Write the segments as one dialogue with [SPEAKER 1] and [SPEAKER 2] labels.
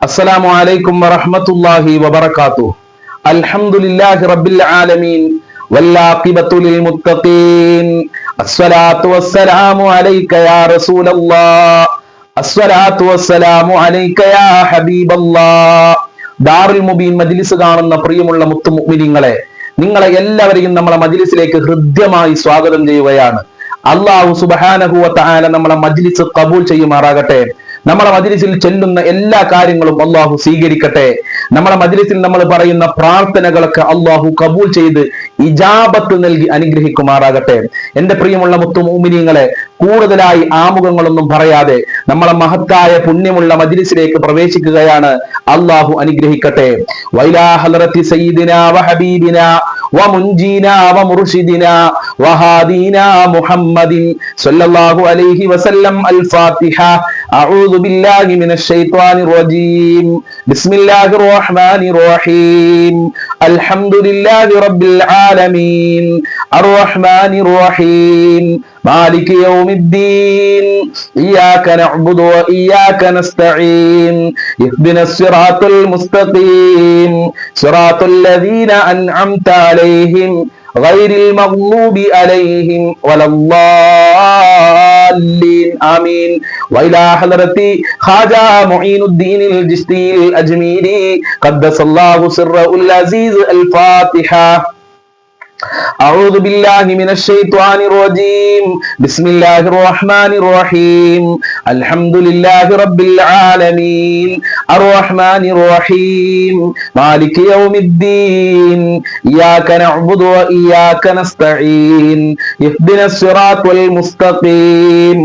[SPEAKER 1] അസ്സലാമു അലൈക്കും വറഹ്മത്തുള്ളാഹി വബറകാതുഹു. അൽഹംദുലില്ലാഹി റബ്ബിൽ ആലമീൻ വല്ലാഖിബത്തു ലിൽ മുത്തഖീൻ. അസ്സലാത്തു വസ്സലാമു അലൈക യാ റസൂലല്ലാഹ്. അസ്സലാത്തു വസ്സലാമു അലൈക യാ ഹബീബല്ലാഹ്. ദാറുൽ മുബീൻ മജ്ലിസ് കാണുന്ന പ്രിയമുള്ള മുത്തു മുഅ്മിനീങ്ങളെ, നിങ്ങളെ എല്ലാവരെയും നമ്മളെ മജ്ലിസിലേക്ക് ഹൃദ്യമായി സ്വാഗതം ചെയ്യുകയാണ്. അല്ലാഹു സുബ്ഹാനഹു വ തആല നമ്മളെ മജ്ലിസ് ഖബൂൽ ചെയ്യുമാറാകട്ടെ. നമ്മളെ മജ്ലിസിൽ ചെല്ലുന്ന എല്ലാ കാര്യങ്ങളും അള്ളാഹു സ്വീകരിക്കട്ടെ. നമ്മളെ മജ്ലിസിൽ നമ്മൾ പറയുന്ന പ്രാർത്ഥനകളൊക്കെ അള്ളാഹു കബൂൽ ചെയ്ത് ഇജാബത്ത് നൽകി അനുഗ്രഹിക്കുമാറാകട്ടെ. എന്റെ പ്രിയമുള്ള മുത്തു മുഅ്മിനീങ്ങളെ, കൂടുതലായി ആമുഖങ്ങളൊന്നും പറയാതെ നമ്മളെ മഹത്തായ പുണ്യമുള്ള മജ്ലിസിലേക്ക് പ്രവേശിക്കുകയാണ്. അള്ളാഹു അനുഗ്രഹിക്കട്ടെ. വൈലാ ഹളറത്തി സയ്യിദിനാ വഹബീബിനാ വമുൻജീനാ വമുർഷിദിനാ വഹാദീനാ മുഹമ്മദിൻ സ്വല്ലല്ലാഹു അലൈഹി വസല്ലം. അൽ ഫാത്തിഹ. അഊദു ബില്ലാഹി മിനശ് ശൈത്വാനിർ റജീം. ബിസ്മില്ലാഹിർ റഹ്മാനിർ റഹീം. അൽഹംദുലില്ലാഹി റബ്ബിൽ ആലമീൻ അർറഹ്മാനിർ റഹീം മാലികി യൗമിദ്ദീൻ. ഇയ്യാക നഅ്ബുദു വ ഇയ്യാക നസ്തഈൻ. ഇഹ്ദിനസ് സിറാത്തുൽ മുസ്തഖീം സിറാത്തുൽ ലദീന അൻഅംത അലൈഹിം ഗൈറിൽ മഗ്ദൂബി അലൈഹിം വലദ്ദാല്ലീൻ. ആമീൻ. വഇലാ ഹളറത്തി ഖാജാ മുഈനുദ്ദീനിൽ ജിസ്തിയിൽ അജ്മീരി ഖദ്ദസല്ലാഹു സിർറഹുൽ അസീസ്. അൽ ഫാത്തിഹ. أعوذ بالله من الشيطان الرجيم. بسم الله الرحمن الرحيم. الحمد لله رب العالمين الرحمن الرحيم مالك يوم الدين. إياك نعبد وإياك نستعين. اهدنا الصراط المستقيم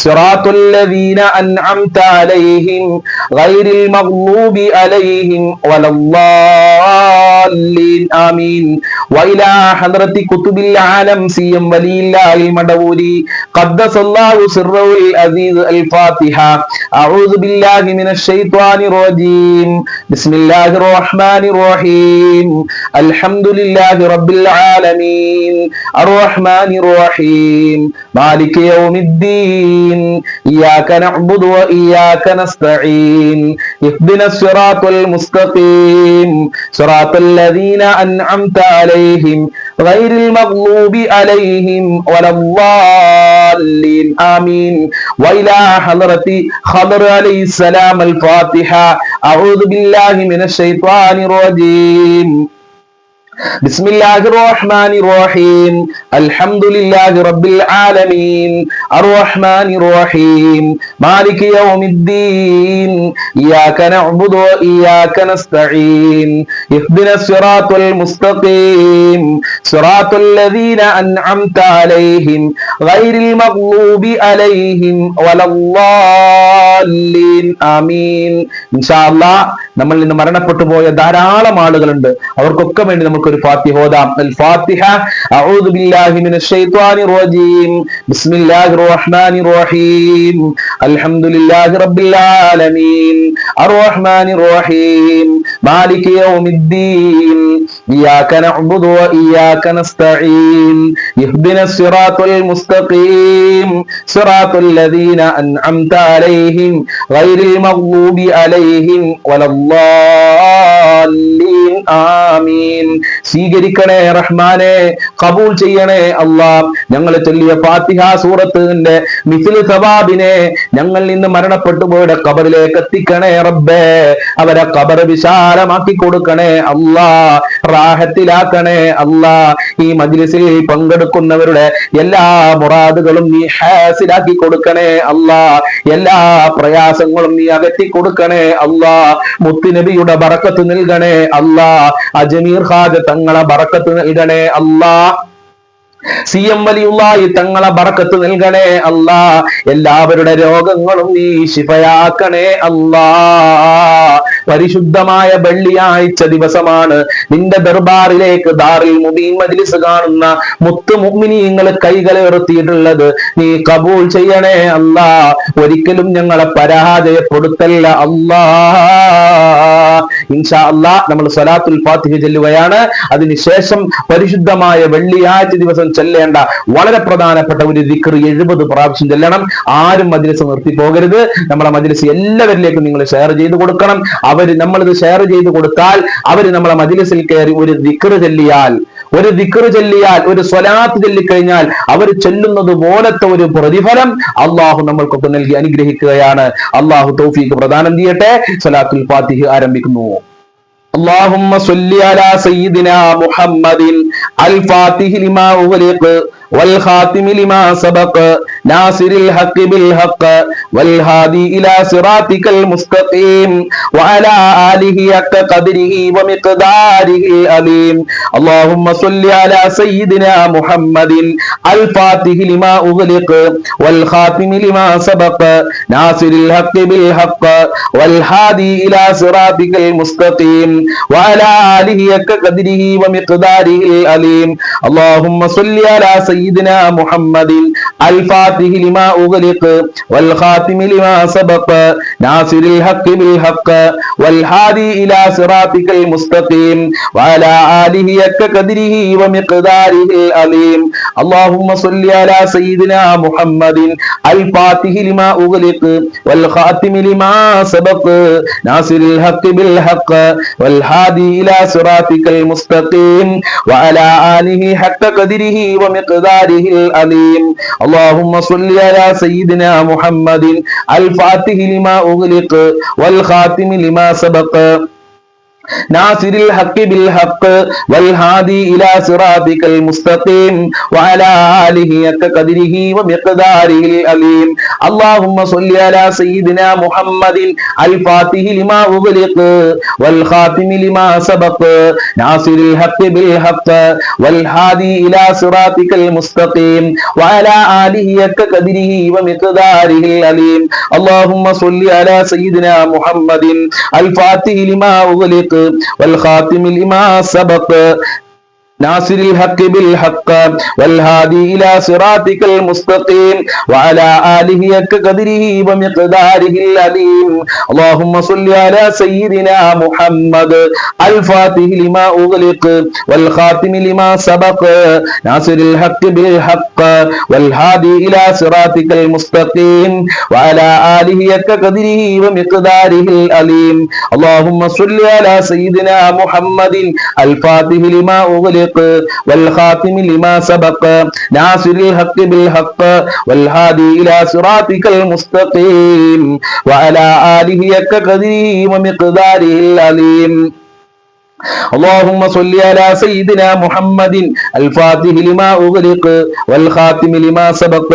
[SPEAKER 1] صراط الذين أنعمت عليهم غير المغضوب عليهم ولا الضالين. آمين. وإلى حضرة كتب العالم سيم ولي الله المدبوري قدس الله سره العزيز. الفاتحة. أعوذ بالله من الشيطان الرجيم. بسم الله الرحمن الرحيم. الحمد لله رب العالمين الرحمن الرحيم مالك يوم الدين. إياك نعبد وإياك نستعين. اهدنا الصراط المستقيم صراط الذين أنعمت عليهم غير المغضوب عليهم ولا الضالين. آمين. وإلى حضرة خضر عليه السلام. الفاتحة. أعوذ بالله من الشيطان الرجيم. بسم الله الرحمن الرحيم. الحمد لله رب العالمين الرحمن الرحيم مالك يوم الدين. إياك نعبد وإياك نستعين. اهدنا الصراط المستقيم صراط الذين أنعمت عليهم غير المغضوب عليهم ولا الضالين. آمين. إن شاء الله നമ്മൾ ഇന്ന് മരണപ്പെട്ടു പോയ ധാരാളം ആളുകളുണ്ട്. അവർക്കൊക്കെ വേണ്ടി നമുക്കൊരു ഫാത്തിഹ ഓതാം. അൽ ഫാത്തിഹ. അഊദു ബില്ലാഹി മിനശ് ശൈത്വാനിർ റജീം. ബിസ്മില്ലാഹിർ റഹ്മാനിർ റഹീം. അൽഹംദുലില്ലാഹി റബ്ബിൽ ആലമീൻ അർറഹ്മാനിർ റഹീം മാലികി യൗമിദ്ദീൻ. ഇയ്യാക നഅ്ബുദു വ ഇയ്യാക നസ്തഈൻ. ഇഹ്ദിനസ് സിറാത്തുൽ മുസ്തഖീം സിറാത്തുൽ ലദീന അൻഅംത അലൈഹിം ഗൈറിൽ മഗ്ദൂബി അലൈഹിം വലദ്ദാല്ലീൻ. ആമീൻ. സ്വീകരിക്കണേ റഹ്മാനെ, കബൂൽ ചെയ്യണേ അല്ലാഹ്. ഞങ്ങൾ ചൊല്ലിയ ഫാത്തിഹ സൂറത്തിന്റെ മിസ്ലു സവാബിനെ ഞങ്ങൾ ഇന്ന് മരണപ്പെട്ടു പോയുടെ ഖബറിലേക്ക് എത്തിക്കണേ റബ്ബേ. അവരെ ഖബർ വിശാലമാക്കി കൊടുക്കണേ അല്ലാഹ്. റാഹത്തിലാക്കണേ അല്ലാഹ്. ഈ മജ്ലിസിൽ പങ്കെടുക്കുന്നവരുടെ എല്ലാ മുറാദുകളും നീ ഹാസിലാക്കി കൊടുക്കണേ അല്ലാഹ്. എല്ലാ പ്രയാസങ്ങളും നീ അകറ്റി കൊടുക്കണേ അല്ലാഹ്. മുത്തുനബിയുടെ ബറക്കത്ത് നൽകണേ അല്ലാഹ്. അജ്മീർ ഖാജ തങ്ങളെ ബറക്കത്ത് നൽകണേ അല്ലാഹ്. സിയം വലിയുള്ളാഹി തങ്ങളെ ബറക്കത്ത് നൽകണേ അല്ലാഹ്. എല്ലാവരുടെ രോഗങ്ങളും നീ ശിഫയാക്കണേ അല്ലാഹ്. പരിശുദ്ധമായ വെള്ളിയാഴ്ച ദിവസമാണ് നിന്റെ ദർബാറിലേക്ക് ദാറുൽ മുബീൻ മജ്ലിസ് കാണുന്ന മുത്തു മുഅ്മിനീങ്ങൾ കൈകളെ ഉയർത്തിയിട്ടുള്ളത്. നീ കബൂൽ ചെയ്യണേ അല്ലാഹ്. ഒരിക്കലും ഞങ്ങളെ പരാജയപ്പെടുത്തല്ല അല്ലാഹ്. ഇൻഷാ അല്ലാഹ് നമ്മൾ സ്വലാത്തുൽ ഫാത്തിഹ ചൊല്ലുകയാണ്. അതിനുശേഷം പരിശുദ്ധമായ വെള്ളിയാഴ്ച ദിവസം ചൊല്ലേണ്ട വളരെ പ്രധാനപ്പെട്ട ഒരു ദിക്ർ 70 പ്രാവശ്യം ചൊല്ലണം. ആരും മജ്‌ലിസ് നിർത്തി പോകരുത്. നമ്മളെ മജ്‌ലിസ് എല്ലാവരിലേക്കും നിങ്ങൾ ഷെയർ ചെയ്ത് കൊടുക്കണം. നമ്മളിത് ഷെയർ ചെയ്ത് കൊടുത്താൽ അവര് നമ്മളെ മജ്‌ലിസിൽ കയറി ഒരു ദിക്ർ ചൊല്ലിയാൽ, ഒരു സ്വലാത്ത് ചൊല്ലിക്കഴിഞ്ഞാൽ അവർ ചൊല്ലുന്നത് പോലത്തെ ഒരു പ്രതിഫലം അള്ളാഹു നമ്മൾക്കൊക്കെ നൽകി അനുഗ്രഹിക്കുകയാണ്. അള്ളാഹു തൗഫീഖ് പ്രദാനം ചെയ്യട്ടെ. സ്വലാത്തുൽ ഫാത്തിഹ ആരംഭിക്കുന്നു. اللهم صل على سيدنا محمد الفاتح لما أغلق والخاتم لما سبق ناصر الحق بالحق والهادي إلى صراطك المستقيم وعلى آله حق قدره ومقداره العظيم. اللهم صل على سيدنا محمد الفاتح لما أغلق والخاتم لما سبق ناصر الحق بالحق والهادي إلى صراطك المستقيم وعلى آله حق قدره ومقداره العظيم. اللهم صل على سيدنا محمد الفاتح لما أغلق والخاتم لما سبق ناصر الحق بالحق والهادي إلى صراطك المستقيم وعلى آله حق قدره ومقداره العظيم. اللهم صل على سيدنا محمد الفاتح لما أغلق والخاتم لما سبق ناصر الحق بالحق والهادي إلى صراطك المستقيم وعلى آله حق قدره ومقداره العظيم. اللهم صل على سيدنا محمد الفاتح لما أغلق والخاتم لما سبق ناصر الحق بالحق والهادي إلى صراطك المستقيم وعلى آله حق قدره ومقداره العظيم. اللهم صل على سيدنا محمد الفاتح لما أغلق والخاتم لما سبق ناصر الحق بالحق والهادي إلى صراطك المستقيم وعلى آله حق قدره ومقداره العظيم. اللهم صل على سيدنا محمد الفاتح لما أغلق والخاتم لما سبق ناصر الحق بالحق والهادي إلى صراطك المستقيم وعلى آله حق قدره ومقداره العظيم. اللهم صل على سيدنا محمد الفاتح لما أغلق والخاتم لما سبق ناصر الحق بالحق والهادي إلى صراطك المستقيم وعلى آله حق قدره ومقداره العظيم. اللهم صل على سيدنا محمد الفاتح لما أغلق والخاتم لما سبق ناصر الحق بالحق والهادي إلى صراطك المستقيم وعلى آله حق قدره ومقداره العظيم. اللهم صل على سيدنا محمد الفاتح لما أغلق والخاتم لما سبق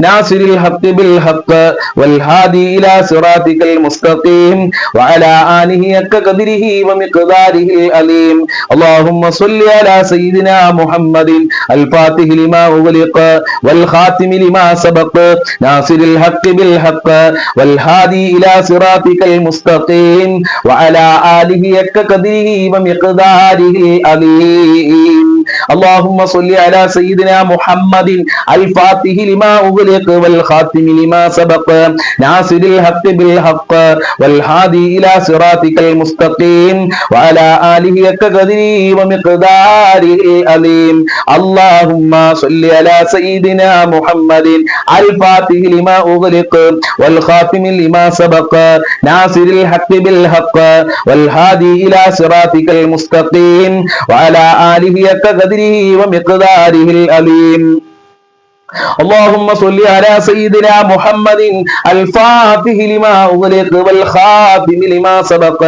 [SPEAKER 1] ناصر الحق بالحق والهادي إلى صراطك المستقيم وعلى آله حق قدره ومقداره العظيم. اللهم صل على سيدنا محمد الفاتح لما أغلق والخاتم لما سبق ناصر الحق بالحق والهادي إلى صراطك المستقيم وعلى آله حق قدره ومقداره العظيم. اللهم صل على سيدنا محمد الفاتح لما أغلق والخاتم لما سبق ناصر الحق بالحق والهادي إلى صراطك المستقيم وعلى آله حق قدره ومقداره العظيم. اللهم صل على سيدنا محمد الفاتح لما أغلق والخاتم لما سبق ناصر الحق بالحق والهادي إلى صراطك المستقيم وعلى آله حق قدره ومقداره العظيم. اللهم صل على سيدنا محمد الفاتح لما أغلق والخاتم لما سبق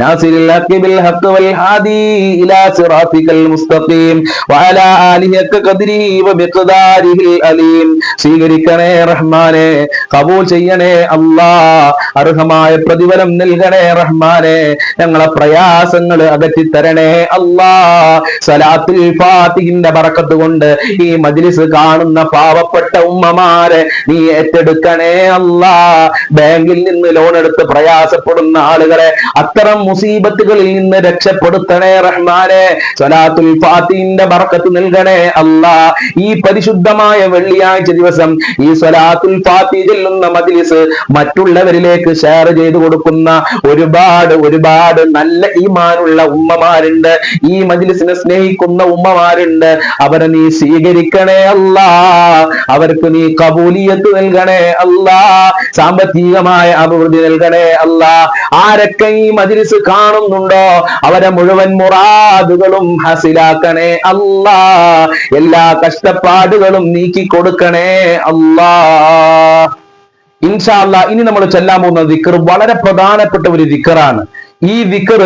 [SPEAKER 1] ناصر الحق بالحق والهادي إلى صراطك المستقيم وعلى آله حق قدره ومقداره العظيم. സ്വീകരിക്കണേ റഹ്മാനെ, കബൂൽ ചെയ്യണേ അല്ലാഹ്, അർഹമായ പ്രതിഫലം നൽകണേ റഹ്മാനെ, ഞങ്ങളെ പ്രയാസങ്ങൾ അകറ്റി തരണേ അല്ലാഹ്. സലാത്തുൽ ഫാത്തിഹിന്റെ ബറക്കത്ത് കൊണ്ട് ഈ മജ്ലിസ് കാണുന്ന പാവപ്പെട്ട ഉമ്മമാരെ നീ ഏറ്റെടുക്കണേ അല്ലാ. ബാങ്കിൽ നിന്ന് ലോൺ എടുത്ത് പ്രയാസപ്പെടുന്ന ആളുകളെ അത്തരം മുസീബത്തുകളിൽ നിന്ന് രക്ഷപ്പെടുത്തണേ റഹ്മാനെ. സ്വലാത്തുൽ ഫാത്തിഹിന്റെ ബർക്കത്ത് നൽകണേ അല്ലാ. ഈ പരിശുദ്ധമായ വെള്ളിയാഴ്ച ദിവസം ഈ സ്വലാത്തുൽ ഫാത്തിഹ ചൊല്ലുന്ന മജ്ലിസ് മറ്റുള്ളവരിലേക്ക് ഷെയർ ചെയ്തു കൊടുക്കുന്ന ഒരുപാട് നല്ല ഈമാനുള്ള ഉമ്മമാരുണ്ട്. ഈ മജ്ലിസിനെ സ്നേഹിക്കുന്ന ഉമ്മമാരുണ്ട്. അവരെ നീ സ്വീകരിക്കണേ അല്ലാ. അവർക്ക് നീ കബൂലിയത്ത് നൽകണേ അല്ലാ. സാമ്പത്തികമായ അഭിവൃദ്ധി നൽകണേ അല്ലാ. ആരൊക്കെ ഈ മജ്ലിസ് കാണുന്നുണ്ടോ അവരെ മുഴുവൻ മുറാദുകളും ഹസിലാക്കണേ അല്ലാ. എല്ലാ കഷ്ടപ്പാടുകളും നീക്കി കൊടുക്കണേ അല്ലാ. ഇൻഷാ അല്ലാ ഇനി നമ്മൾ ചൊല്ലാൻ പോകുന്ന ദിക്ർ വളരെ പ്രധാനപ്പെട്ട ഒരു ദിക്റാണ്. ഈ ദിക്ർ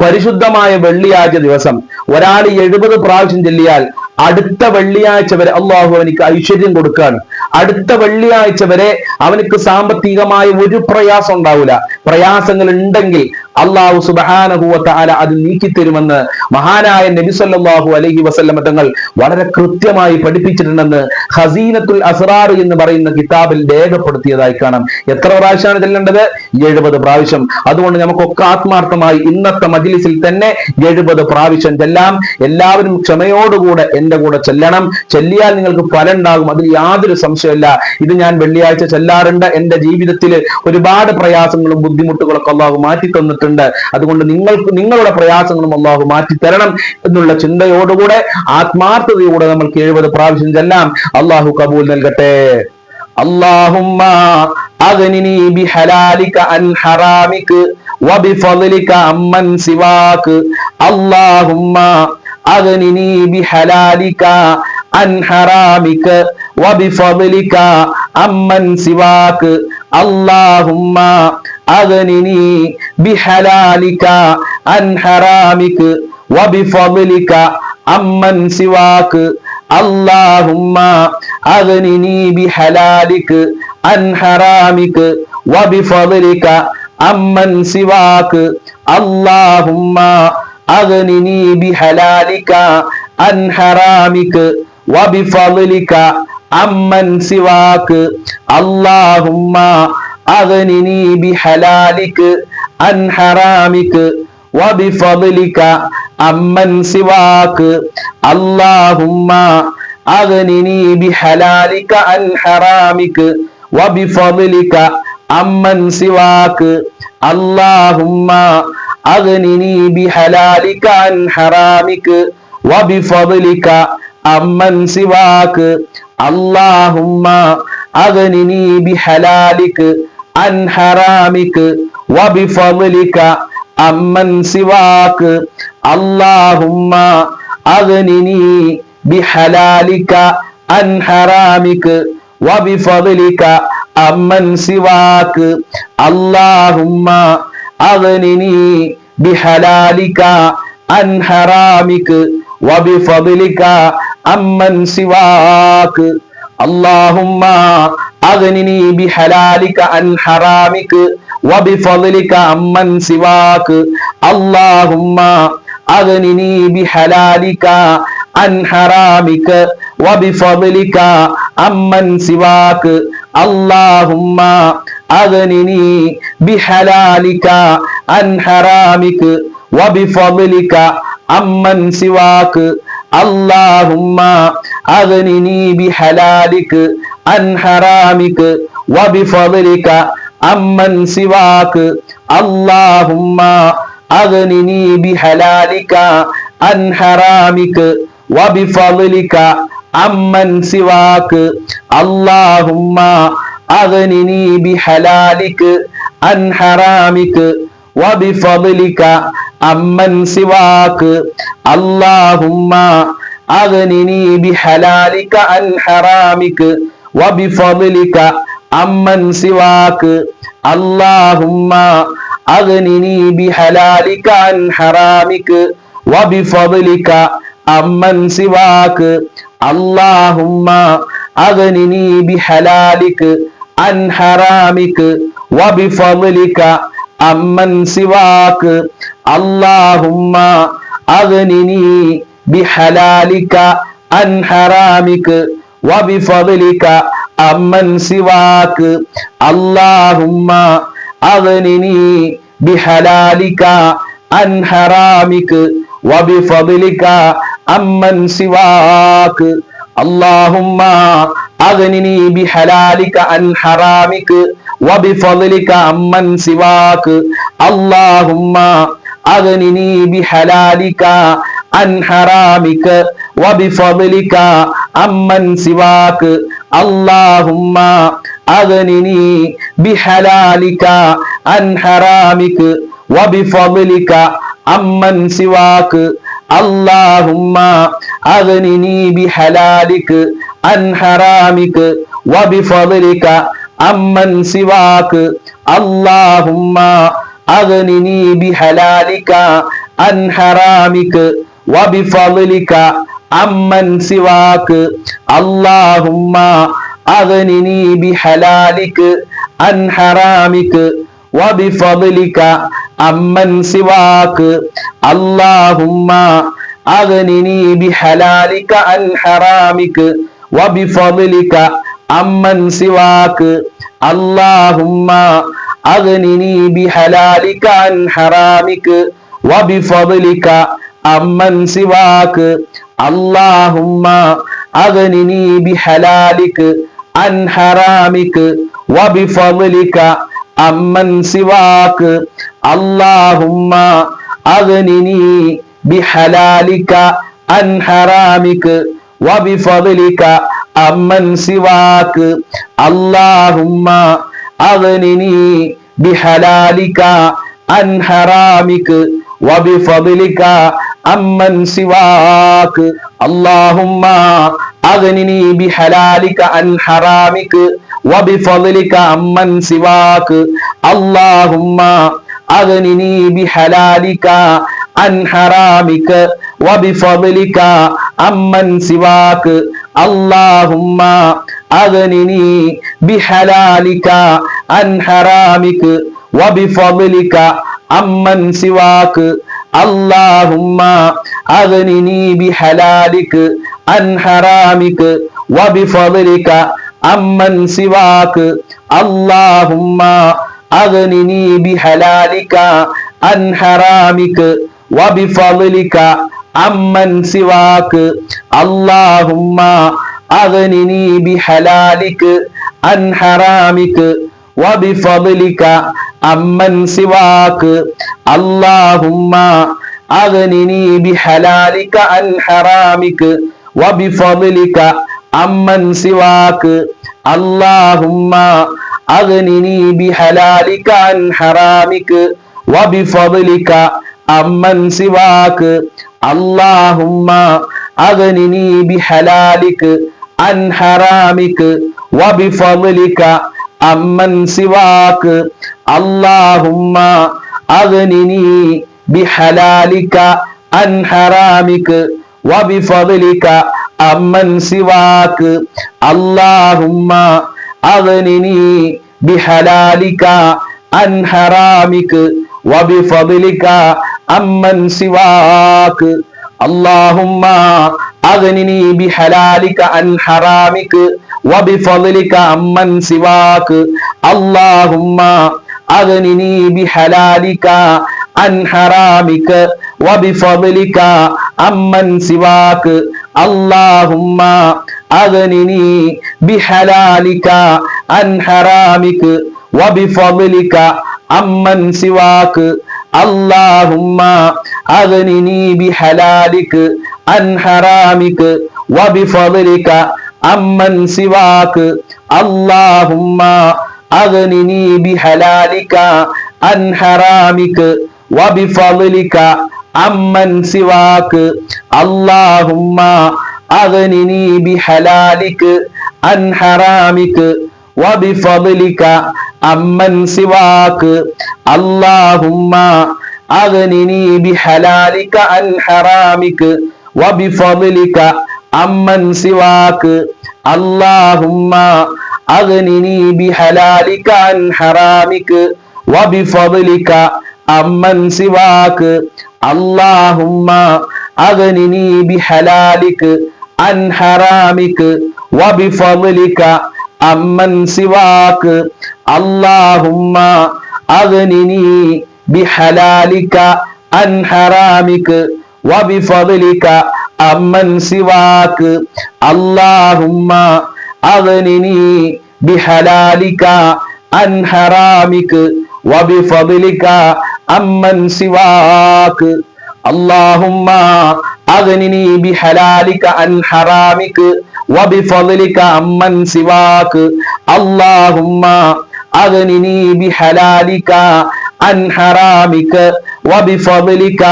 [SPEAKER 1] പരിശുദ്ധമായ വെള്ളിയാഴ്ച ദിവസം ഒരാൾ 70 പ്രാവശ്യം ചൊല്ലിയാൽ അടുത്ത വെള്ളിയാഴ്ച വരെ അള്ളാഹു അവനിക്ക് ഐശ്വര്യം കൊടുക്കുകയാണ്. അടുത്ത വെള്ളിയാഴ്ച വരെ അവനക്ക് സാമ്പത്തികമായ ഒരു പ്രയാസം ഉണ്ടാവില്ല. പ്രയാസങ്ങൾ ഉണ്ടെങ്കിൽ അള്ളാഹു സുബ്ഹാനഹു വ തആല അത് നീക്കിത്തരുമെന്ന് മഹാനായ നബി സല്ലല്ലാഹു അലൈഹി വസല്ലം തങ്ങൾ വളരെ കൃത്യമായി പഠിപ്പിച്ചിട്ടുണ്ടെന്ന് ഖസീനത്തുൽ അസ്റാർ എന്ന് പറയുന്ന കിതാബിൽ രേഖപ്പെടുത്തിയതായി കാണാം. എത്ര പ്രാവശ്യമാണ് ചെല്ലേണ്ടത്? 70 പ്രാവശ്യം. അതുകൊണ്ട് നമുക്കൊക്കെ ആത്മാർത്ഥമായി ഇന്നത്തെ മജ്ലിസിൽ തന്നെ 70 പ്രാവശ്യം ചെല്ലാം. എല്ലാവരും ക്ഷമയോടുകൂടെ എന്റെ കൂടെ ചെല്ലണം. ചെല്ലിയാൽ നിങ്ങൾക്ക് ഫലം ഉണ്ടാകും, അതിൽ യാതൊരു സംശയമില്ല. ഇത് ഞാൻ വെള്ളിയാഴ്ച ചെല്ലാറുണ്ട്. എന്റെ ജീവിതത്തിൽ ഒരുപാട് പ്രയാസങ്ങളും ബുദ്ധിമുട്ടുകളൊക്കെ അള്ളാഹു മാറ്റി തന്നിട്ടുണ്ട്. അതുകൊണ്ട് നിങ്ങളുടെ പ്രയാസങ്ങളും അള്ളാഹു മാറ്റി തരണം എന്നുള്ള ചിന്തയോടുകൂടെ ആത്മാർത്ഥതയോടെ നമ്മൾക്ക് 70 പ്രാവശ്യം ചെല്ലാം. അള്ളാഹു കബൂൽ നൽകട്ടെ. അല്ലാഹുമ്മ അഗ്നിനി ബിഹലാലിക അൻ ഹറാമിക വബിഫളിക അമ്മൻ സിവാക. അല്ലാഹുമ്മ അഗ്നിനി ബിഹലാലിക അൻ ഹറാമിക വബിഫളിക അമ്മൻ സിവാക. അല്ലാഹുമ്മ അഗ്നിനി ബിഹലാലിക അൻ ഹറാമിക വബിഫളിക അമ്മൻ സിവാക. അല്ലാഹുമ്മ അഗ്നിനി ബിഹലാലിക അൻ ഹറാമിക വബിഫളിക അമ്മൻ സിവാക. അല്ലാഹുമ്മ അഗ്നിനി ബിഹലാലിക അൻ ഹറാമിക വബിഫളിക അമ്മൻ സിവാക. അല്ലാഹുമ്മ അഗ്നിനി ബിഹലാലിക അൻ ഹറാമിക വബിഫളിക അമ്മൻ സിവാക. അല്ലാഹുമ്മ അഗ്നിനി ബിഹലാലിക അൻ ഹറാമിക വബിഫളിക അമ്മൻ സിവാക. അല്ലാഹുമ്മ അഗ്നിനി ബിഹലാലിക അൻ ഹറാമിക വബിഫളിക അമ്മൻ സിവാക. അല്ലാഹുമ്മ അഗ്നിനി ബിഹലാലിക അൻ ഹറാമിക വബിഫളിക അമ്മൻ സിവാക. അല്ലാഹുമ്മ അഗ്നിനി ബിഹലാലിക അൻ ഹറാമിക വബിഫളിക അമ്മൻ സിവാക. അല്ലാഹുമ്മ അഗ്നിനി ബിഹലാലിക അൻ ഹറാമിക വബിഫളിക അമ്മൻ സിവാക. അല്ലാഹുമ്മ അഗ്നിനി ബിഹലാലിക അൻ ഹറാമിക വബിഫളിക അമ്മൻ സിവാക. അല്ലാഹുമ്മ അഗ്നിനി ബിഹലാലിക അൻ ഹറാമിക വബിഫളിക അമ്മൻ സിവാക. അല്ലാഹുമ്മ അഗ്നിനി ബിഹലാലിക അൻ ഹറാമിക വബിഫളിക അമ്മൻ സിവാക. അല്ലാഹുമ്മ അഗ്നിനി ബിഹലാലിക അൻ ഹറാമിക വബിഫളിക അമ്മൻ സിവാക. അല്ലാഹുമ്മ അഗ്നിനി ബിഹലാലിക അൻ ഹറാമിക വബിഫളിക അമ്മൻ സിവാക. അല്ലാഹുമ്മ അഗ്നിനി ബിഹലാലിക അൻ ഹറാമിക വബിഫളിക അമ്മൻ സിവാക. അല്ലാഹുമ്മ അഗ്നിനി ബിഹലാലിക അൻ ഹറാമിക വബിഫളിക അമ്മൻ സിവാക. അല്ലാഹുമ്മ അഗ്നിനി ബിഹലാലിക അൻ ഹറാമിക വബിഫളിക അമ്മൻ സിവാക. അല്ലാഹുമ്മ അഗ്നിനി ബിഹലാലിക അൻ ഹറാമിക വബിഫളിക അമ്മൻ സിവാക. അല്ലാഹുമ്മ അഗ്നിനി ബിഹലാലിക അൻ ഹറാമിക وبفضلك عمن سواك اللهم أغنني بحلالك عن حرامك وبفضلك عمن سواك اللهم أغنني بحلالك عن حرامك وبفضلك عمن سواك اللهم أغنني بحلالك عن حرامك وبفضلك عمن سواك اللهم أغنني بحلالك عن حرامك وبفضلك عمن سواك اللهم أغنني بحلالك عن حرامك وبفضلك عمن سواك اللهم أغنني بحلالك عن حرامك وبفضلك عمن سواك اللهم أغنني بحلالك عن حرامك وبفضلك عمن سواك اللهم أغنني بحلالك عن حرامك وبفضلك عمن سواك اللهم أغنني بحلالك عن حرامك وبفضلك عمن سواك اللهم أغنني بحلالك عن حرامك وبفضلك عمن سواك اللهم أغنني بحلالك عن حرامك وبفضلك عمن سواك اللهم أغنني بحلالك عن حرامك وبفضلك عمن سواك اللهم أغنني بحلالك عن حرامك وبفضلك عمن سواك اللهم أغنني بحلالك عن حرامك وبفضلك عمن سواك اللهم أغنني بحلالك عن حرامك وبفضلك عمن سواك اللهم أغنني بحلالك عن حرامك وبفضلك عمن سواك اللهم أغنني بحلالك عن حرامك وبفضلك عمن سواك اللهم أغنني بحلالك عن حرامك وبفضلك عمن سواك اللهم أغنني بحلالك عن حرامك وبفضلك عمن سواك اللهم أغنني بحلالك عن حرامك وبفضلك عمن سواك اللهم أغنني بحلالك عن حرامك وبفضلك عمن سواك اللهم أغنني بحلالك عن حرامك وبفضلك عمن سواك اللهم أغنني بحلالك عن حرامك وبفضلك عمن سواك اللهم أغنني بحلالك عن حرامك وبفضلك عمن سواك اللهم أغنني بحلالك عن حرامك وبفضلك عمن سواك اللهم أغنني بحلالك عن حرامك وبفضلك عمن سواك اللهم أغنني بحلالك عن حرامك وبفضلك عمن سواك اللهم أغنني بحلالك عن حرامك وبفضلك عمن سواك اللهم أغنني بحلالك عن حرامك وبفضلك عمن سواك اللهم أغنني بحلالك عن حرامك وبفضلك عمن سواك اللهم أغنني بحلالك عن حرامك وبفضلك عمن سواك اللهم أغنني بحلالك عن حرامك وبفضلك عمن سواك اللهم أغنني بحلالك عن حرامك وبفضلك عمن سواك اللهم أغنني بحلالك عن حرامك وبفضلك عمن سواك اللهم أغنني بحلالك عن حرامك وبفضلك عمن سواك اللهم أغنني بحلالك عن حرامك وبفضلك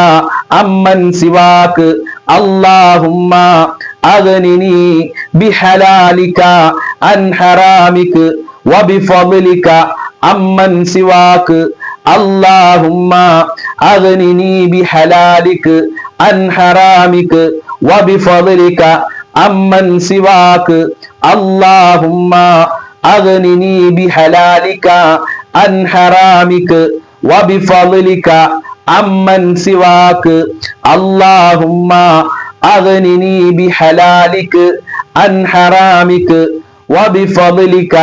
[SPEAKER 1] عمن سواك اللهم أغنني بحلالك عن حرامك وبفضلك عمن سواك اللهم أغنني بحلالك عن حرامك وبفضلك عمن سواك اللهم أغنني بحلالك عن حرامك وبفضلك عمن سواك اللهم أغنني بحلالك عن حرامك وبفضلك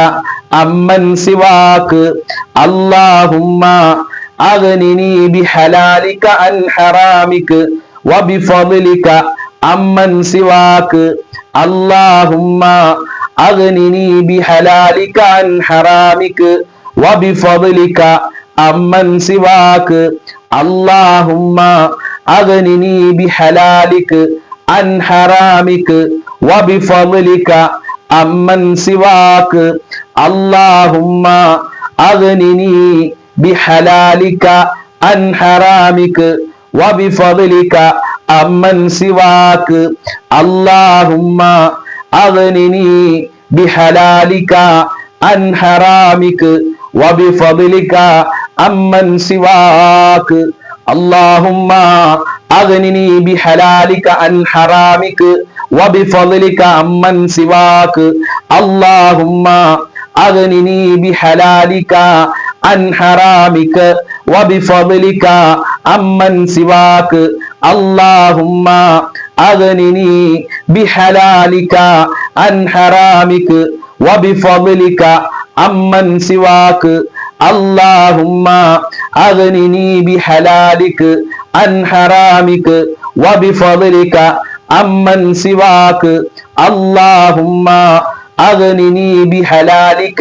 [SPEAKER 1] عمن سواك اللهم أغنني بحلالك عن حرامك وبفضلك عمن سواك اللهم أغنني بحلالك عن حرامك وبفضلك عمن سواك اللهم أغنني بحلالك عن حرامك وبفضلك عمن سواك اللهم أغنني بحلالك عن حرامك وبفضلك عمن سواك اللهم أغنني بحلالك عن حرامك وبفضلك عمن سواك اللهم أغنني بحلالك عن حرامك وبفضلك عمن سواك اللهم أغنني بحلالك عن حرامك وبفضلك عمن سواك اللهم أغنني بحلالك عن حرامك وبفضلك عمن سواك اللهم أغنني بحلالك عن حرامك وبفضلك عمن سواك اللهم أغنني بحلالك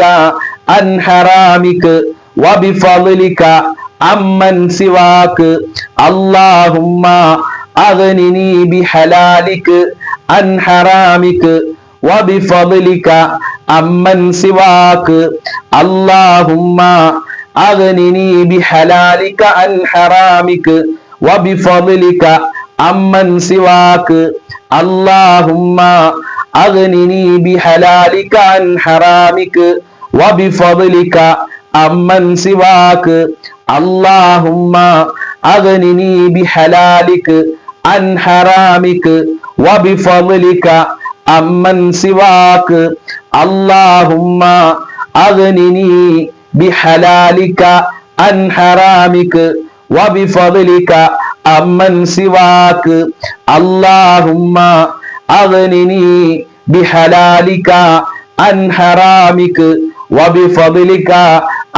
[SPEAKER 1] عن حرامك وبفضلك عمن سواك اللهم أغنني بحلالك عن حرامك وبفضلك عمن سواك اللهم أغنني بحلالك عن حرامك وبفضلك عمن سواك اللهم أغنني بحلالك عن حرامك وبفضلك عمن سواك اللهم أغنني بحلالك عن حرامك وبفضلك عمن سواك اللهم أغنني بحلالك عن حرامك وبفضلك عمن سواك اللهم أغنني بحلالك عن حرامك وبفضلك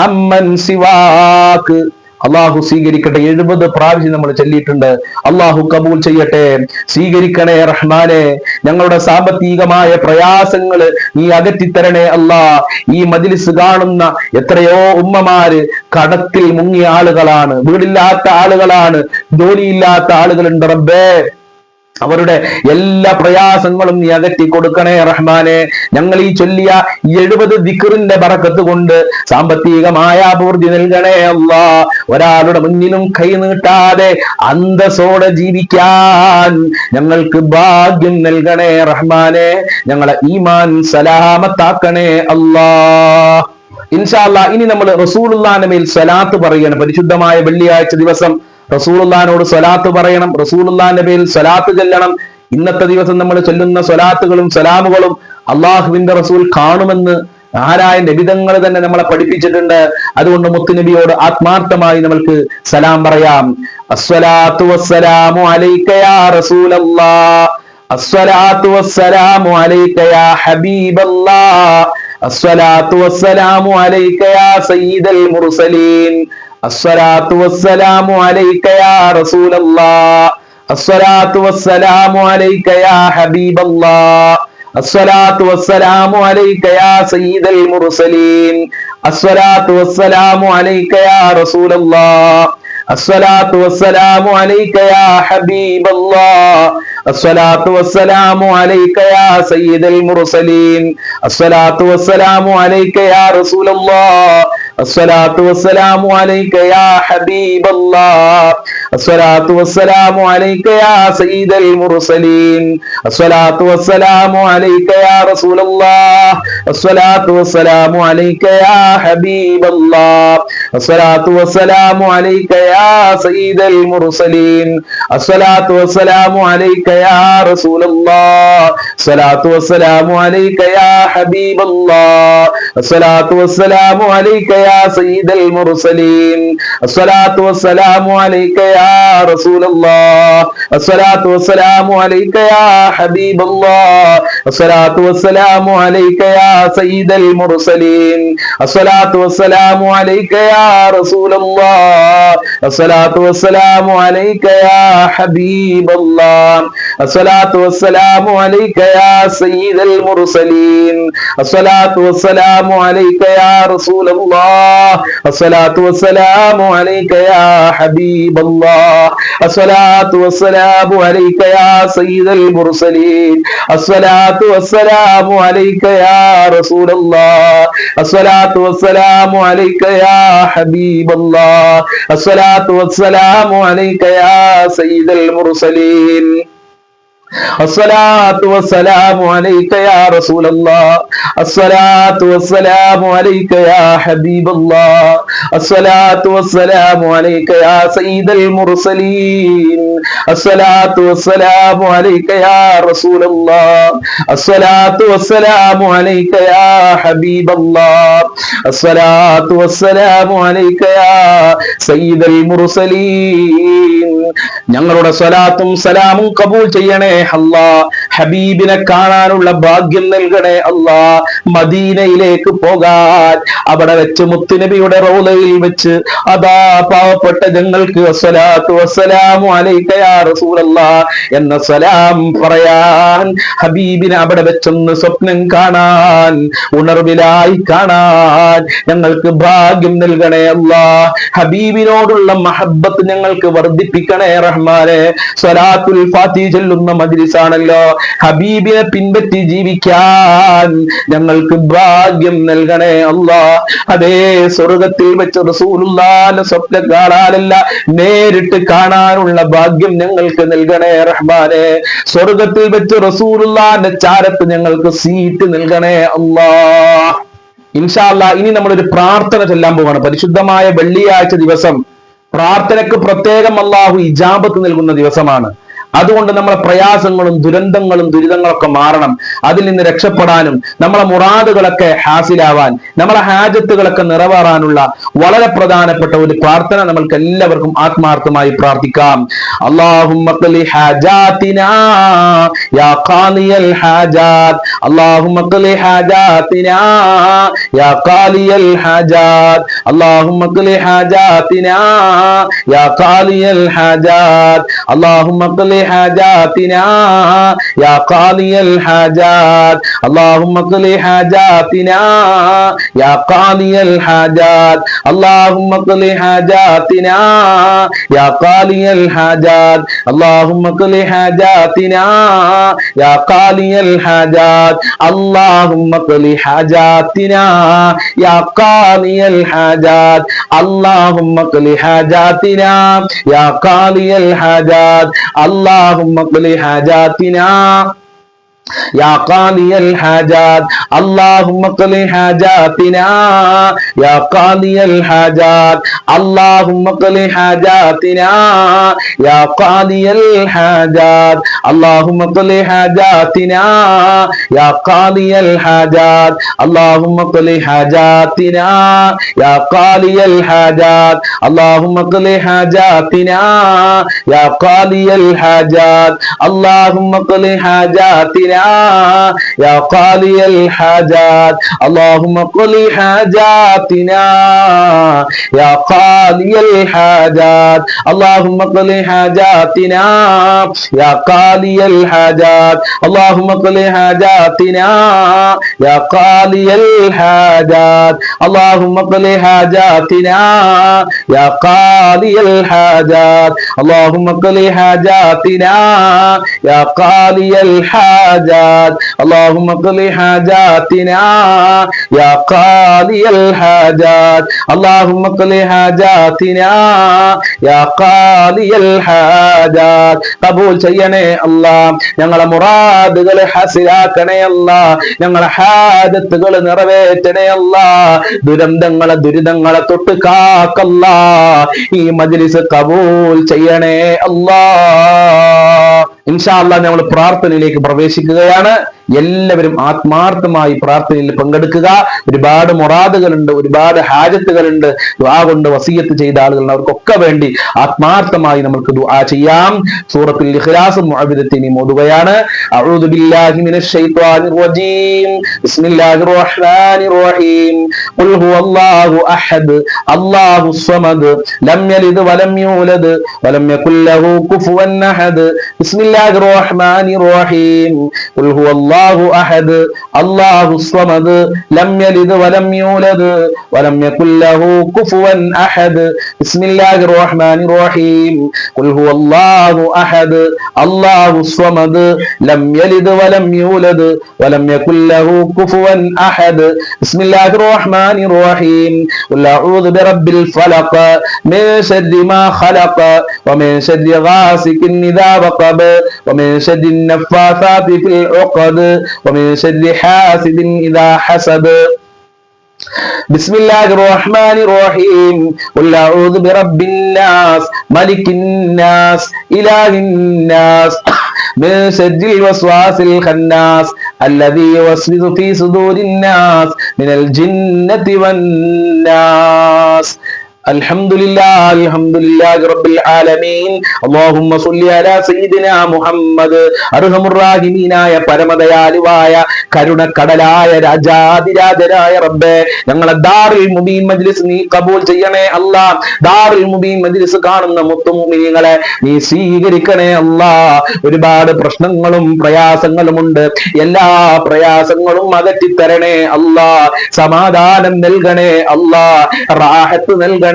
[SPEAKER 1] عمن سواك അള്ളാഹു സ്വീകരിക്കട്ടെ. 70 പ്രാവശ്യം നമ്മൾ ചൊല്ലിയിട്ടുണ്ട്. അള്ളാഹു കബൂൽ ചെയ്യട്ടെ. സ്വീകരിക്കണേ റഹ്മാനെ. ഞങ്ങളുടെ സാമ്പത്തികമായ പ്രയാസങ്ങൾ നീ അകറ്റിത്തരണേ അല്ലാ. ഈ മജ്ലിസ് കാണുന്ന എത്രയോ ഉമ്മമാര് കടത്തിൽ മുങ്ങിയ ആളുകളാണ്, വീടില്ലാത്ത ആളുകളാണ്, ജോലിയില്ലാത്ത ആളുകളുണ്ട് റബ്ബേ. അവരുടെ എല്ലാ പ്രയാസങ്ങളും നീ അകറ്റി കൊടുക്കണേ റഹ്മാനെ. ഞങ്ങൾ ഈ ചൊല്ലിയ 70 ദിക്റിന്റെ ബറക്കത്ത് കൊണ്ട് സാമ്പത്തികമായ അഭിവൃദ്ധി നൽകണേ അല്ലാ. ഒരാളുടെ മുന്നിലും കൈ നീട്ടാതെ അന്തസ്സോടെ ജീവിക്കാൻ ഞങ്ങൾക്ക് ഭാഗ്യം നൽകണേ റഹ്മാനെ. ഞങ്ങളെ ഈമാൻ സലാമത്താക്കണേ അല്ലാ. ഇൻഷാ അല്ലാ ഇനി നമ്മൾ റസൂലുള്ളാഹിന്റെ മേൽ സ്വലാത്ത് പറയണം. പരിശുദ്ധമായ വെള്ളിയാഴ്ച ദിവസം റസൂലുള്ളാഹിനോട് സ്വലാത്ത് പറയണം, റസൂലുള്ളാഹിന്റെ പേരിൽ സ്വലാത്ത് ചൊല്ലണം. ഇന്നത്തെ ദിവസം നമ്മൾ ചൊല്ലുന്ന സ്വലാത്തുകളും സലാമുകളും അള്ളാഹുവിന്റെ റസൂൽ കാണുമെന്ന് ആരായ നബിതങ്ങൾ തന്നെ നമ്മളെ പഠിപ്പിച്ചിട്ടുണ്ട്. അതുകൊണ്ട് മുത്തുനബിയോട് ആത്മാർത്ഥമായി നമ്മൾക്ക് സലാം പറയാം. അസ്സലാത്തു വസ്സലാമു അലൈക യാ റസൂലല്ലാഹ്, الصلاة والسلام عليك يا حبيب الله الصلاة والسلام عليك يا سيد المرسلين الصلاة والسلام عليك يا رسول الله الصلاة والسلام عليك يا حبيب الله الصلاة والسلام عليك يا سيد المرسلين الصلاة والسلام عليك يا رسول الله الصلاة والسلام عليك يا حبيب الله الصلاة والسلام عليك يا سيد المرسلين الصلاة والسلام عليك يا رسول الله الصلاة والسلام عليك يا حبيب الله الصلاة والسلام عليك يا سيد المرسلين الصلاة والسلام عليك يا رسول الله الصلاة والسلام عليك يا حبيب الله الصلاة والسلام عليك يا سيد المرسلين الصلاة والسلام عليك يا رسول الله الصلاة والسلام عليك يا حبيب الله الصلاة والسلام عليك يا سيد المرسلين الصلاة والسلام عليك يا رسول الله الصلاة والسلام عليك يا حبيب الله الصلاة والسلام عليك يا سيد المرسلين الصلاة والسلام عليك يا رسول الله الصلاة والسلام عليك يا حبيب الله الصلاة والسلام عليك يا سيد المرسلين الصلاة والسلام عليك يا رسول الله الصلاة والسلام عليك يا حبيب الله الصلاة والسلام عليك يا سيد المرسلين الصلاة والسلام عليك يا رسول الله الصلاة والسلام عليك يا حبيب الله الصلاة والسلام عليك يا سيد المرسلين الصلاة والسلام عليك يا رسول الله الصلاة والسلام عليك يا حبيب الله الصلاة والسلام عليك يا سيد المرسلين الصلاة والسلام عليك يا رسول الله الصلاة والسلام عليك يا حبيب الله الصلاة والسلام عليك يا سيد المرسلين ഞങ്ങളുടെ സ്വലാത്തും സലാമും കബൂൽ ചെയ്യണേ അല്ലാ. ഹബീബിനെ കാണാനുള്ള ഭാഗ്യം നൽകണേ അല്ലാ. മദീനയിലേക്ക് പോകാൻ അവിടെ വെച്ച് മുത്തുനബിയുടെ റൗളയിൽ വെച്ച് അതാ പാവപ്പെട്ട ഞങ്ങൾക്ക് അസ്സലാത്തു വസ്സലാമു അലൈക യാ റസൂലല്ലാഹ് എന്ന സലാം പറയാൻ, ഹബീബിനെ അവിടെ വെച്ചൊന്ന് സ്വപ്നം കാണാൻ, ഉണർവിലായി കാണാൻ ഞങ്ങൾക്ക് ഭാഗ്യം നൽകണേ അല്ലാ. ഹബീബിനോടുള്ള മഹബ്ബത്ത് ഞങ്ങൾക്ക് വർദ്ധിപ്പിക്കണേ റഹ്മാനെ. സ്വലാത്തുൽ ഫാത്തിഹ ചൊല്ലുന്ന മജ്ലിസാണല്ലോ, ഹബീബിനെ പിൻപറ്റി ജീവിക്കാൻ ഞങ്ങൾക്ക് ഭാഗ്യം നൽകണേ അല്ലാ. അതേ സ്വർഗത്തിൽ വെച്ച് റസൂലുള്ളാഹിന്റെ സ്വപ്നം കാണാനല്ല, നേരിട്ട് കാണാനുള്ള ഭാഗ്യം ഞങ്ങൾക്ക് നൽകണേ റഹ്മാനെ. സ്വർഗത്തിൽ വെച്ച് റസൂലുള്ളാഹിന്റെ ചാരത്ത് ഞങ്ങൾക്ക് സീറ്റ് നൽകണേ അല്ലാ. ഇൻഷാ അല്ലാഹ് ഇനി നമ്മളൊരു പ്രാർത്ഥന ചൊല്ലാൻ പോവാണ്. പരിശുദ്ധമായ വെള്ളിയാഴ്ച ദിവസം പ്രാർത്ഥനയ്ക്ക് പ്രത്യേകം അല്ലാഹു ഇജാബത്ത് നൽകുന്ന ദിവസമാണ്. അതുകൊണ്ട് നമ്മളെ പ്രയാസങ്ങളും ദുരന്തങ്ങളും ദുരിതങ്ങളൊക്കെ മാറണം. അതിൽ നിന്ന് രക്ഷപ്പെടാനും നമ്മളെ മുറാദുകളൊക്കെ ഹാസിലാവാൻ, നമ്മളെ ഹാജത്തുകളൊക്കെ നിറവേറാനുള്ള വളരെ പ്രധാനപ്പെട്ട ഒരു പ്രാർത്ഥന നമ്മൾക്ക് എല്ലാവർക്കും ആത്മാർത്ഥമായി പ്രാർത്ഥിക്കാം. അല്ലാഹുമ്മ ഖ്ലി ഹാജാതിനാ യാ ഖാലിയൽ ഹാജാത്ത്, അല്ലാഹുമ്മ ഖ്ലി ഹാജാതിനാ യാ ഖാലിയൽ ഹാജാത്ത്, അല്ലാഹുമ്മ ഖ്ലി ഹാജാതിനാ യാ ഖാലിയൽ ഹാജാത്ത്, അല്ലാഹുമ്മ ഖ്ലി حاجاتنا يا قاضي الحاجات، اللهم اقض حاجاتنا يا قاضي الحاجات، اللهم اقض حاجاتنا يا قاضي الحاجات، اللهم اقض حاجاتنا يا قاضي الحاجات، اللهم اقض حاجاتنا يا قاضي الحاجات، اللهم اقض حاجاتنا يا قاضي الحاجات، اللهم اقض حاجاتنا يا قاضي الحاجات اللهم اقض حاجاتنا يا قاضي الحاجات اللهم اقض حاجاتنا يا قاضي الحاجات اللهم اقض حاجاتنا يا قاضي الحاجات اللهم اقض حاجاتنا يا قاضي الحاجات اللهم اقض حاجاتنا يا قاضي الحاجات اللهم اقض حاجاتنا يا قاضي الحاجات اللهم اقض حاجاتنا يا قاضي الحاجات اللهم اقض حاجاتنا يا قاضي الحاجات اللهم اقض حاجاتنا يا قاضي الحاجات اللهم اقض حاجاتنا يا قاضي الحاجات اللهم اقض حاجاتنا يا قاضي الحاجات اللهم اقض حاجاتنا يا قاضي الحاجات اللهم اقض حاجاتنا يا قاضي الحاجات قبول ചെയ്യണേ അല്ലാഹ് ഞങ്ങളെ മുറാദുകളെ ഹസിലാക്കണേ അല്ലാഹ് ഞങ്ങളെ ഹാജത്തുകൾ നിറവേറ്റണേ അല്ലാഹ് ദുരിതങ്ങളെ തൊട്ട് കാക്കല്ലാഹ് ഈ മജ്ലിസ് കബൂൽ ചെയ്യണേ അല്ലാഹ് ഇൻഷാ അല്ലാഹ് നമ്മൾ പ്രാർത്ഥനയിലേക്ക് പ്രവേശിക്കുകയാണ് എല്ലാവരും ആത്മാർത്ഥമായി പ്രാർത്ഥനയിൽ പങ്കെടുക്കുക ഒരുപാട് മുറാദുകളുണ്ട് ഒരുപാട് ഹാജത്തുകളുണ്ട് ദുആ കൊണ്ട് വസിയത്ത് ചെയ്ത ആളുകളുണ്ട് അവർക്കൊക്കെ വേണ്ടി ആത്മാർത്ഥമായി നമുക്ക് ദുആ ചെയ്യാം സൂറത്തുൽ ഇഖ്ലാസ് മുഅവ്വിദത്തിനി മോദുകയാണ് അഊദു ബില്ലാഹി മിനശ് ശൈത്വാനിർ റജീം ബിസ്മില്ലാഹിർ റഹ്മാനിർ റഹീം ഖുൽ ഹുവല്ലാഹു അഹദ് അല്ലാഹുസ് സമദ് ലം യലിദ് വലം യൂലദ് വലം യകുൽ ലഹു കുഫുവൻ അഹദ് ബിസ്മില്ലാഹിർ റഹ്മാനിർ റഹീം ഖുൽ ഹുവല്ലാഹു أحد الله الصمد لم يلد ولم يولد ولم يكن له كفوا أحد بسم الله الرحمن الرحيم قل هو الله أحد الله الصمد لم يلد ولم يولد ولم يكن له كفوا أحد بسم الله الرحمن الرحيم قل أعوذ برب الفلق من شر ما خلق ومن شر غاسق إذا وقب ومن شر النفاثات في العقد ومن شر حاسد إذا حسد بسم الله الرحمن الرحيم قل أعوذ برب الناس ملك الناس إله الناس من شر الوسواس الخناس الذي يوسوس في صدور الناس من الجنة والناس الحمد لله رب العالمين اللهم صل على سيدنا محمد അർഹമുർ റഹീമീനായ പരമദയാലുവായ കരുണക്കടലായ രാജാതിരാജനായ റബ്ബേ ഞങ്ങളെ ദാറുൽ മുബീൻ മജ്ലിസ് നീ കബൂൽ ചെയ്യണേ അല്ലാഹ് ദാറുൽ മുബീൻ മജ്ലിസ് കാണുന്ന മുത്തു മുഅ്മിനീങ്ങളെ നീ സ്വീകരിക്കണേ അല്ലാഹ് ഒരുപാട് പ്രശ്നങ്ങളും പ്രയാസങ്ങളും ഉണ്ട് എല്ലാ പ്രയാസങ്ങളും അകറ്റി തരണേ അല്ലാഹ് സമാധാനം നൽകണേ അല്ലാഹ് റാഹത്ത് നൽകണേ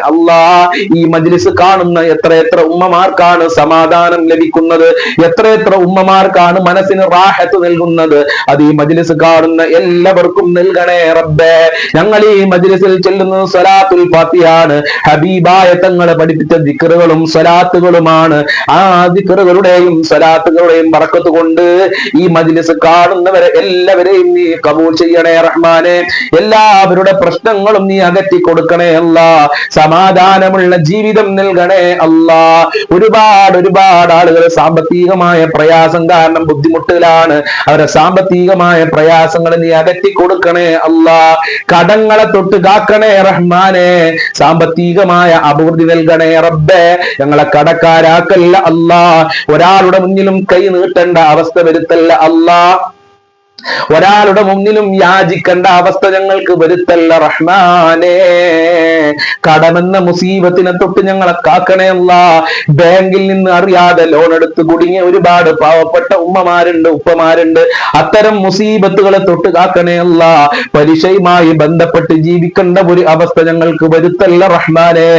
[SPEAKER 1] അല്ലാഹ് ഈ മജ്ലിസ് കാണുന്ന എത്ര ഉമ്മമാർക്കാണ് സമാധാനം ലഭിക്കുന്നത് എത്ര ഉമ്മമാർക്കാണ് മനസ്സിന് റാഹത്ത് നൽകുന്നത് അത് ഈ മജ്ലിസ് കാണുന്ന എല്ലാവർക്കും നൽകണേ റബ്ബേ ഞങ്ങൾ ഈ മജ്ലിസിൽ ചൊല്ലുന്നത് സ്വലാത്തുൽ ഫാത്തിഹയാണ് ഹബീബായ തങ്ങളെ പഠിപ്പിച്ച ദിക്റുകളും സ്വലാത്തുകളുമാണ് ആ ദിക്റുകളുടെയും സ്വലാത്തുകളുടെയും ബറക്കത്ത് കൊണ്ട് ഈ മജ്ലിസ് കാണുന്നവരെ എല്ലാവരെയും നീ കബൂൽ ചെയ്യണേ റഹ്മാനെ എല്ലാവരുടെ പ്രശ്നങ്ങളും നീ അകറ്റി കൊടുക്കണേ അല്ലാഹ് സമാധാനമുള്ള ജീവിതം നൽകണേ അല്ലാഹ് ഒരുപാട് ആളുകൾ സാമ്പത്തികമായ പ്രയാസം കാരണം ബുദ്ധിമുട്ടിലാണ് അവരുടെ സാമ്പത്തികമായ പ്രയാസങ്ങൾ നീ അകറ്റി കൊടുക്കണേ അല്ലാഹ് കടങ്ങളെ തൊട്ട് കാക്കണേ റഹ്മാനെ സാമ്പത്തികമായ അഭിവൃദ്ധി നൽകണേ റബ്ബേ ഞങ്ങളെ കടക്കാരാക്കല്ല അല്ലാഹ് ഒരാളുടെ മുന്നിലും കൈ നീട്ടേണ്ട അവസ്ഥ വരുത്തല്ല അല്ലാഹ് ഒരാളുടെ മുന്നിലും യാചിക്കേണ്ട അവസ്ഥ ഞങ്ങൾക്ക് വരുത്തല്ല റഹ്മാനേ കടമെന്ന മുസീബത്തിനെ തൊട്ട് ഞങ്ങളെ കാക്കണേ അല്ലാഹ് ബാങ്കിൽ നിന്ന് അറിയാതെ ലോൺ എടുത്ത് കുടുങ്ങിയ ഒരുപാട് പാവപ്പെട്ട ഉമ്മമാരുണ്ട് ഉപ്പമാരുണ്ട് അത്തരം മുസീബത്തുകളെ തൊട്ട് കാക്കണേ അല്ലാഹ് പലിശയുമായി ബന്ധപ്പെട്ട് ജീവിക്കേണ്ട ഒരു അവസ്ഥ ഞങ്ങൾക്ക് വരുത്തല്ല റഹ്മാനേ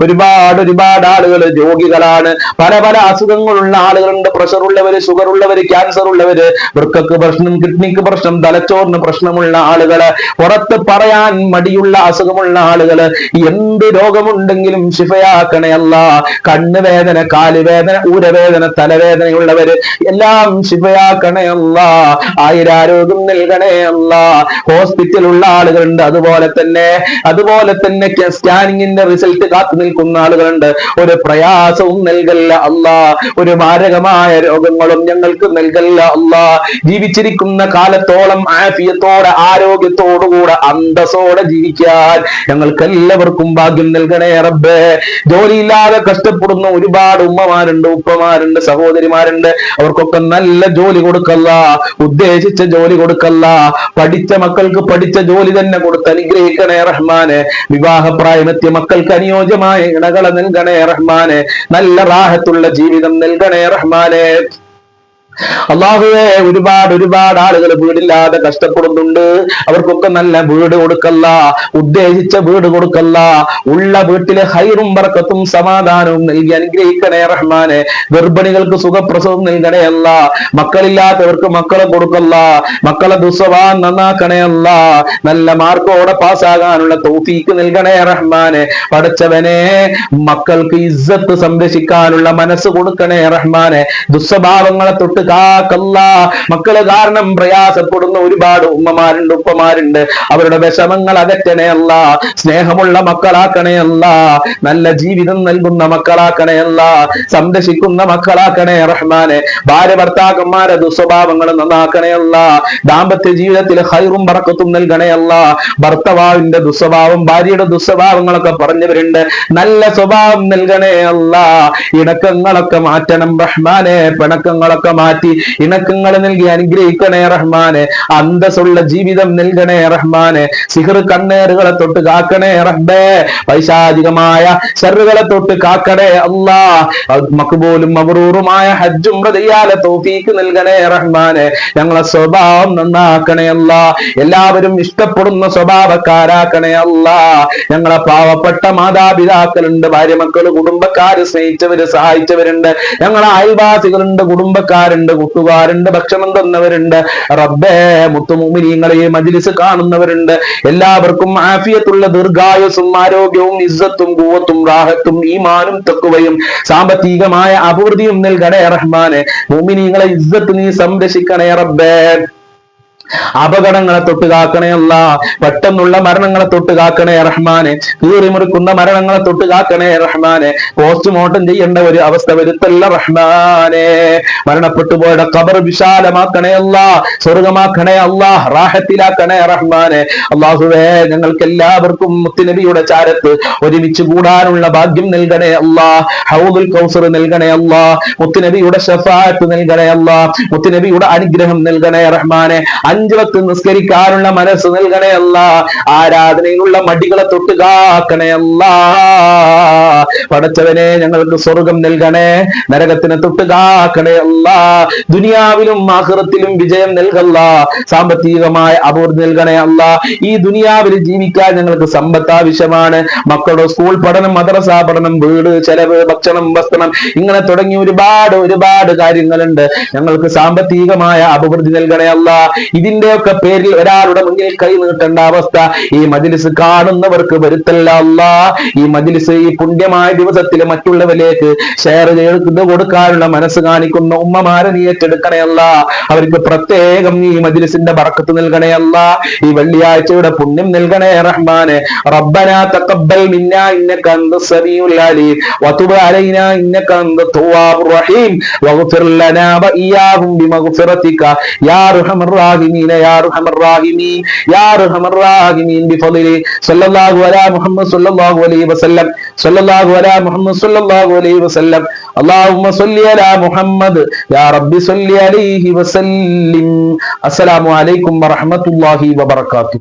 [SPEAKER 1] ഒരുപാട് ആളുകൾ രോഗികളാണ് പല അസുഖങ്ങളുള്ള ആളുകളുണ്ട് പ്രഷർ ഉള്ളവര് ഷുഗർ ഉള്ളവര് ക്യാൻസർ ഉള്ളവര് വൃക്കക്ക് പ്രശ്നം കിഡ്നി കിഡ്നിക്ക് പ്രശ്നം, തലച്ചോറിന് പ്രശ്നമുള്ള ആളുകള്, പുറത്ത് പറയാൻ മടിയുള്ള അസുഖമുള്ള ആളുകള്, എന്ത് രോഗമുണ്ടെങ്കിലും ശിഫയാക്കണേ അല്ലാ. കണ്ണുവേദന, കാലുവേദന, ഊരവേദന, തലവേദനയുള്ളവര് എല്ലാം ശിഫയാക്കണേ അല്ലാ. ആയുരാരോഗ്യം നൽകണേ അല്ലാ. ഹോസ്പിറ്റലുള്ള ആളുകളുണ്ട്, അതുപോലെ തന്നെ സ്കാനിങ്ങിന്റെ റിസൾട്ട് കാത്തു നിൽക്കുന്ന ആളുകളുണ്ട്. ഒരു പ്രയാസവും നൽകല്ല അല്ലാ. ഒരു മാരകമായ രോഗങ്ങളും ഞങ്ങൾക്ക് നൽകല്ല അല്ലാ. ജീവിച്ചിരിക്കുന്ന കാലത്തോളം ആഫിയത്തോടെ, ആരോഗ്യത്തോടുകൂടെ, അന്തസ്സോടെ ജീവിക്കാൻ ഞങ്ങൾക്ക് എല്ലാവർക്കും ഭാഗ്യം നൽകണേ റബ്ബേ. ജോലിയില്ലാതെ കഷ്ടപ്പെടുന്ന ഒരുപാട് ഉമ്മമാരുണ്ട്, ഉപ്പമാരുണ്ട്, സഹോദരിമാരുണ്ട്. അവർക്കൊക്കെ നല്ല ജോലി കൊടുക്കല്ല, ഉദ്ദേശിച്ച ജോലി കൊടുക്കല്ല. പഠിച്ച മക്കൾക്ക് പഠിച്ച ജോലി തന്നെ കൊടുത്ത് അനുഗ്രഹിക്കണേ റഹ്മാനെ. വിവാഹപ്രായമെത്തിയ മക്കൾക്ക് അനുയോജ്യമായ ഇണകളെ നൽകണേ റഹ്മാനെ. നല്ല റാഹത്തുള്ള ജീവിതം നൽകണേ റഹ്മാനെ. അള്ളാഹുവേ, ഒരുപാട് ആളുകൾ വീടില്ലാതെ കഷ്ടപ്പെടുന്നുണ്ട്. അവർക്കൊക്കെ നല്ല വീട് കൊടുക്കല്ല, ഉദ്ദേശിച്ച വീട് കൊടുക്കല്ല. ഉള്ള വീട്ടിലെ ഹൈറും ബർക്കത്തും സമാധാനവും നൽകി അനുഗ്രഹിക്കണേ റഹ്മാനെ. ഗർഭിണികൾക്ക് സുഖപ്രസവം നൽകണേ അല്ല. മക്കളില്ലാത്തവർക്ക് മക്കളെ കൊടുക്കല്ല. മക്കളെ ദുസ്വഭാവം നന്നാക്കണേ അല്ല. നല്ല മാർക്കോടെ പാസ്സാകാനുള്ള തൗഫീക്ക് നൽകണേ റഹ്മാനെ. പടച്ചവനെ, മക്കൾക്ക് ഇസ്സത്ത് സംരക്ഷിക്കാനുള്ള മനസ്സ് കൊടുക്കണേ റഹ്മാനെ. ദുസ്വഭാവങ്ങളെ തൊട്ട് കാക്കല്ല. മക്കള് കാരണം പ്രയാസപ്പെടുന്ന ഒരുപാട് ഉമ്മമാരുണ്ട്, ഉപ്പമാരുണ്ട്. അവരുടെ വിഷമങ്ങൾ അകറ്റണേ അല്ല. സ്നേഹമുള്ള മക്കളാക്കണേ അല്ല. നല്ല ജീവിതം നൽകുന്ന മക്കളാക്കണേ അല്ല. സംരക്ഷിക്കുന്ന മക്കളാക്കണേ റഹ്മാനെ. ഭാര്യ ഭർത്താക്കന്മാരെ ദുസ്വഭാവങ്ങൾ നന്നാക്കണേ അല്ല. ദാമ്പത്യ ജീവിതത്തിൽ ഹൈറും ബറക്കത്തും നൽകണേ അല്ല. ഭർത്താവിന്റെ ദുസ്വഭാവം, ഭാര്യയുടെ ദുസ്വഭാവങ്ങളൊക്കെ പറഞ്ഞവരുണ്ട്. നല്ല സ്വഭാവം നൽകണേ അല്ല. ഇണക്കങ്ങളൊക്കെ മാറ്റണം റഹ്മാനെ. പിണക്കങ്ങളൊക്കെ മാറ്റി ഇണക്കങ്ങൾ നൽകി അനുഗ്രഹിക്കണേ റഹ്മാനെ. അന്തസ്സുള്ള ജീവിതം നൽകണേ റഹ്മാനെ. സിഹർ കണ്ണേറുകളെ തൊട്ട് കാക്കണേ റബ്ബേ. പൈശാചികമായ ശർറുകളെ തൊട്ട് കാക്കണേ അല്ലാ. മഖ്ബൂലും മബ്റൂറുമായ ഹജ്ജും ചെയ്യാലെ തൗഫീക്ക് നൽകണേ റഹ്മാനെ. ഞങ്ങളെ സ്വഭാവം നന്നാക്കണേ അല്ലാ. എല്ലാവരും ഇഷ്ടപ്പെടുന്ന സ്വഭാവക്കാരാക്കണേ അല്ലാ. ഞങ്ങളെ പാവപ്പെട്ട മാതാപിതാക്കളുണ്ട്, ഭാര്യ മക്കള്, കുടുംബക്കാര്, സ്നേഹിച്ചവര്, സഹായിച്ചവരുണ്ട്. ഞങ്ങളെ അയൽവാസികളുണ്ട്, കുടുംബക്കാരുണ്ട്, കൂട്ടുകാരുണ്ട്, ഭക്ഷണം തന്നവരുണ്ട്. റബ്ബേ, മുത്തുമുഅ്മിനീങ്ങളെ മജ്ലിസ് കാണുന്നവരുണ്ട്. എല്ലാവർക്കും ആഫിയത്തുള്ള ദീർഘായുസ്സും ആരോഗ്യവും ഇസ്സത്തും ഖുവത്തും റാഹത്തും ഈമാനും തഖ്വയും സാമ്പത്തികമായ അഭിവൃദ്ധിയും നൽകണേ റഹ്മാനെ. മുഅ്മിനീങ്ങളെ ഇസ്സത്ത് നീ സംരക്ഷിക്കണേ റബ്ബേ. അപകടങ്ങളെ തൊട്ട് കാക്കണേ അല്ല. പെട്ടെന്നുള്ള മരണങ്ങളെ തൊട്ട് കാക്കണേ റഹ്മാനെ. കീറിമുറിക്കുന്ന മരണങ്ങളെ തൊട്ട് കാക്കണേ റഹ്മാനെ. പോസ്റ്റ്മോർട്ടം ചെയ്യേണ്ട ഒരു അവസ്ഥ വരുത്തല്ല റഹ്മാനെ. മരണപ്പെട്ടു പോയുടെ ഖബർ വിശാലമാക്കണേ അല്ല. സ്വർഗമാക്കണേ അല്ല. റാഹത്തിലാക്കണേ റഹ്മാനെ. അല്ലാഹുവേ, ഞങ്ങൾക്ക് എല്ലാവർക്കും മുത്തുനബിയുടെ ചാരത്ത് ഒരുമിച്ച് കൂടാനുള്ള ഭാഗ്യം നൽകണേ അല്ല. ഹൗദുൽ കൗസർ നൽകണേ അല്ല. മുത്തുനബിയുടെ ശഫാഅത്ത് നൽകണേ അല്ല. മുത്തുനബിയുടെ അനുഗ്രഹം നൽകണേ റഹ്മാനെ. 5 വക്ത് നിസ്കരിക്കാനുള്ള മനസ്സ് നൽകണേ അല്ല. ആരാധനയിലുള്ള മടികളെ തൊട്ട് കാക്കണേ അല്ല. പടച്ചവനെ, ഞങ്ങൾക്ക് സ്വർഗം നൽകണേ. നരകത്തിനെ തൊട്ട് കാക്കണേ അല്ല. ദുനിയാവിലും ആഖിറത്തിലും വിജയം നൽകല്ല. സാമ്പത്തികമായ അഭിവൃദ്ധി നൽകണേ അല്ല. ഈ ദുനിയാവിൽ ജീവിക്കാൻ ഞങ്ങൾക്ക് സമ്പത്ത് ആവശ്യമാണ്. മക്കളുടെ സ്കൂൾ പഠനം, മദ്രസ പഠനം, വീട് ചെലവ്, ഭക്ഷണം, വസ്ത്രം, ഇങ്ങനെ തുടങ്ങി ഒരുപാട് കാര്യങ്ങളുണ്ട്. ഞങ്ങൾക്ക് സാമ്പത്തികമായ അഭിവൃദ്ധി നൽകണേ അല്ല. ഇതിന്റെയൊക്കെ പേരിൽ ഒരാളുടെ മുന്നിൽ കൈ നീട്ടേണ്ട അവസ്ഥ ഈ മജ്ലിസ് കാണുന്നവർക്ക് വരുത്തല്ല അല്ലാ. ഈ മജ്ലിസ് ഈ പുണ്യമായ ദിവസത്തിൽ മറ്റുള്ളവരിലേക്ക് ഷെയർ ചെയ്ത് കൊടുക്കാനുള്ള മനസ്സ് കാണിക്കുന്ന ഉമ്മമാരെ നീ ഏറ്റെടുക്കണേ അല്ല. അവർക്ക് പ്രത്യേകം ഈ മജ്ലിസിന്റെ ബറക്കത്ത് നൽകണേ അല്ല. ഈ വെള്ളിയാഴ്ചയുടെ പുണ്യം നൽകണേ റഹ്മാനെ. റബ്ബനാ തഖബ്ബൽ മിന്നാ ഇന്നക അൻതസ് സമീഉൽ അലീം വതുബ് അലൈനാ ഇന്നക അൻതത് തവ്വാബുർ റഹീം വഗ്ഫിർ ലനാ വഇയ്യാഹും ബിമഗ്ഫിറതിക യാ അർഹമർ الراحمين يا ارحم الراحمين يا ارحم الراحمين بفضل صلى الله على محمد صلى الله عليه وسلم صلى الله على محمد صلى الله عليه وسلم اللهم صل على محمد يا رب صل عليه وسلم. السلام عليكم ورحمة الله وبركاته.